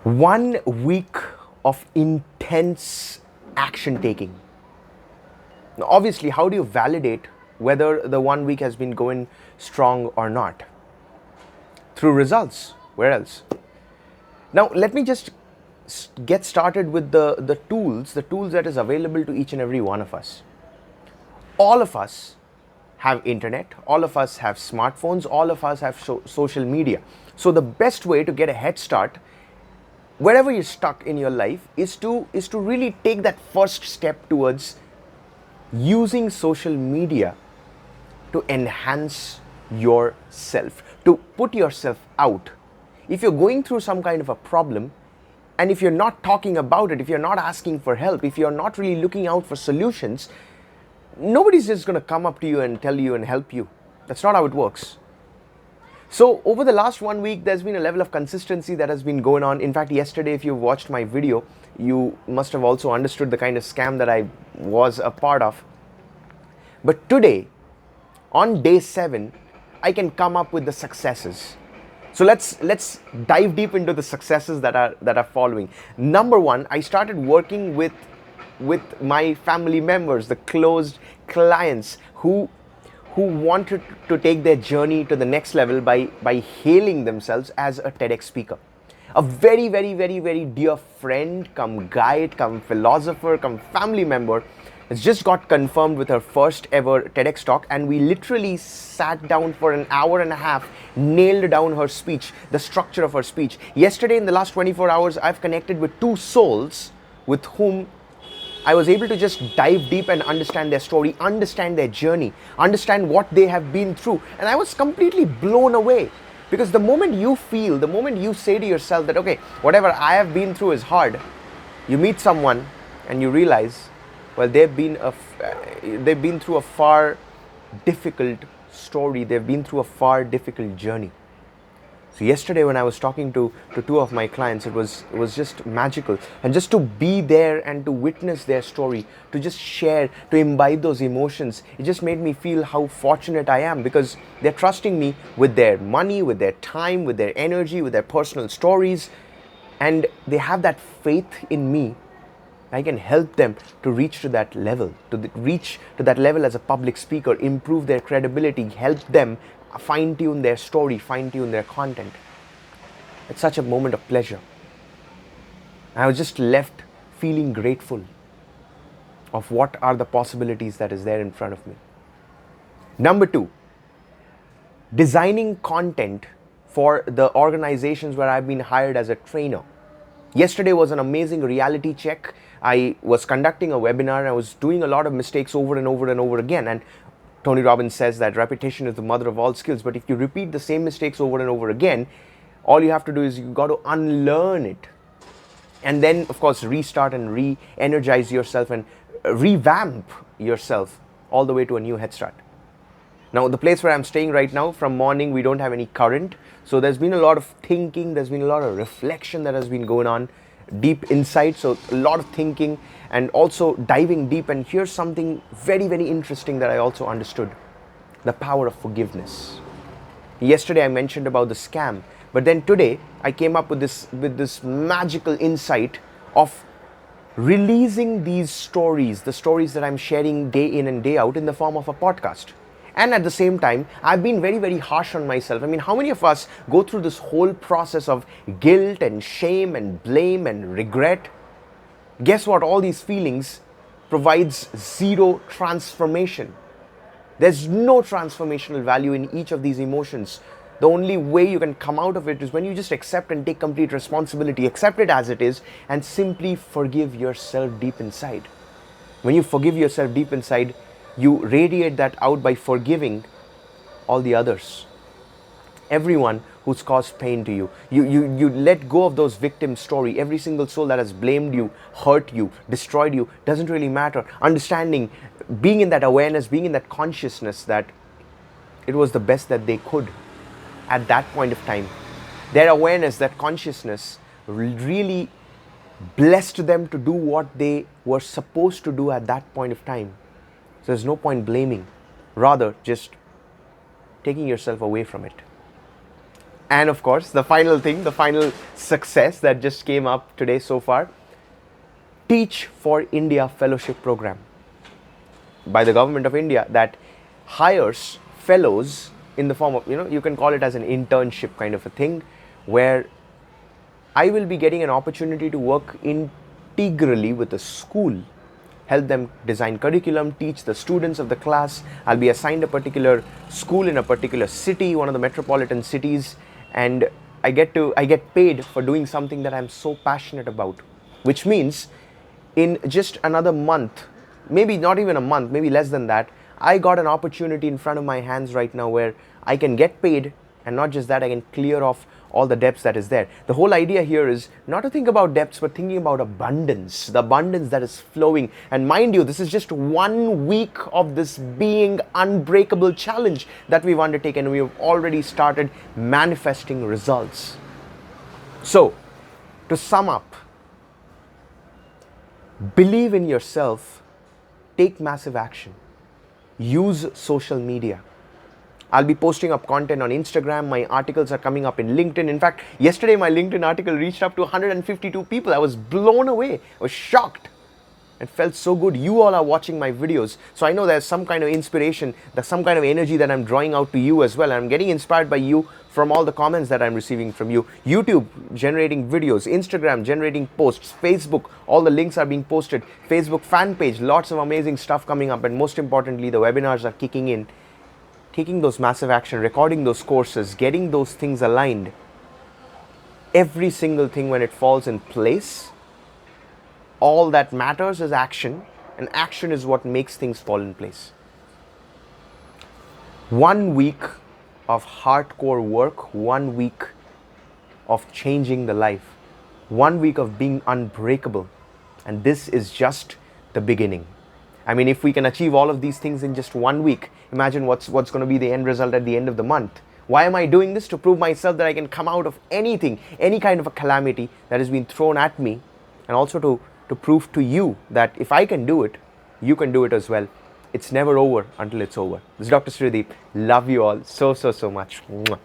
1 week of intense action taking. Now, obviously, how do you validate whether the 1 week has been going strong or not? Through results. Where else? Now, let me just get started with the tools that is available to each and every one of us. All of us have internet, all of us have smartphones, all of us have social media. So the best way to get a head start wherever you're stuck in your life is to really take that first step towards using social media to enhance yourself, to put yourself out. If you're going through some kind of a problem, and if you're not talking about it, if you're not asking for help, if you're not really looking out for solutions, nobody's just going to come up to you and tell you and help you. That's not how it works. So over the last 1 week, there's been a level of consistency that has been going on. In fact, yesterday, if you watched my video, you must have also understood the kind of scam that I was a part of. But today, on day 7, I can come up with the successes. So let's dive deep into the successes that are following. Number 1, I started working with my family members, the closed clients who wanted to take their journey to the next level by hailing themselves as a TEDx speaker. A very, very, very, very dear friend, come guide, come philosopher, come family member has just got confirmed with her first ever TEDx talk, and we literally sat down for an hour and a half, nailed down her speech, the structure of her speech. Yesterday, in the last 24 hours, I've connected with 2 souls with whom I was able to just dive deep and understand their story, understand their journey, understand what they have been through. And I was completely blown away. Because the moment you say to yourself that, okay, whatever I have been through is hard, you meet someone and you realize, well, they've been through a far difficult story. They've been through a far difficult journey. So yesterday when I was talking to 2 of my clients, it was just magical. And just to be there and to witness their story, to just share, to imbibe those emotions, it just made me feel how fortunate I am, because they're trusting me with their money, with their time, with their energy, with their personal stories. And they have that faith in me. I can help them to reach to that level, reach to that level as a public speaker, improve their credibility, help them fine-tune their story, fine-tune their content. It's such a moment of pleasure. I was just left feeling grateful of what are the possibilities that is there in front of me. Number 2, designing content for the organizations where I've been hired as a trainer. Yesterday was an amazing reality check. I was conducting a webinar. I was doing a lot of mistakes over and over and over again. And Tony Robbins says that repetition is the mother of all skills. But if you repeat the same mistakes over and over again, all you have to do is you've got to unlearn it. And then, of course, restart and re-energize yourself and revamp yourself all the way to a new head start. Now, the place where I'm staying right now, from morning, we don't have any current. So there's been a lot of thinking, there's been a lot of reflection that has been going on, deep insight. So a lot of thinking and also diving deep. And here's something very, very interesting that I also understood: the power of forgiveness. Yesterday I mentioned about the scam, but then today I came up with this magical insight of releasing these stories, the stories that I'm sharing day in and day out in the form of a podcast. And at the same time, I've been very, very harsh on myself. I mean, how many of us go through this whole process of guilt and shame and blame and regret? Guess what? All these feelings provides zero transformation. There's no transformational value in each of these emotions. The only way you can come out of it is when you just accept and take complete responsibility, accept it as it is, and simply forgive yourself deep inside. When you forgive yourself deep inside, you radiate that out by forgiving all the others. Everyone who's caused pain to you. You let go of those victim story. Every single soul that has blamed you, hurt you, destroyed you, doesn't really matter. Understanding, being in that awareness, being in that consciousness that it was the best that they could at that point of time. Their awareness, that consciousness really blessed them to do what they were supposed to do at that point of time. So there's no point blaming, rather just taking yourself away from it. And of course, the final thing, the final success that just came up today so far, Teach for India Fellowship Program by the government of India that hires fellows in the form of, you can call it as an internship kind of a thing, where I will be getting an opportunity to work integrally with a school, help them design curriculum, teach the students of the class. I'll be assigned a particular school in a particular city, one of the metropolitan cities, and I get paid for doing something that I'm so passionate about, which means in just another month, maybe not even a month, maybe less than that, I got an opportunity in front of my hands right now where I can get paid, and not just that, I can clear off all the debts that is there. The whole idea here is not to think about debts, but thinking about abundance, the abundance that is flowing. And mind you, this is just 1 week of this being unbreakable challenge that we've undertaken. We have already started manifesting results. So, to sum up, believe in yourself, take massive action, use social media. I'll be posting up content on Instagram. My articles are coming up in LinkedIn. In fact, yesterday my LinkedIn article reached up to 152 people. I was blown away. I was shocked. It felt so good. You all are watching my videos. So I know there's some kind of inspiration, there's some kind of energy that I'm drawing out to you as well. I'm getting inspired by you from all the comments that I'm receiving from you. YouTube generating videos, Instagram generating posts, Facebook, all the links are being posted, Facebook fan page, lots of amazing stuff coming up. And most importantly, the webinars are kicking in. Taking those massive action, recording those courses, getting those things aligned. Every single thing, when it falls in place, all that matters is action, and action is what makes things fall in place. 1 week of hardcore work, 1 week of changing the life, 1 week of being unbreakable, and this is just the beginning. I mean, if we can achieve all of these things in just 1 week, imagine what's going to be the end result at the end of the month. Why am I doing this? To prove myself that I can come out of anything, any kind of a calamity that has been thrown at me, and also to prove to you that if I can do it, you can do it as well. It's never over until it's over. This is Dr. Srideep. Love you all so much. Mwah.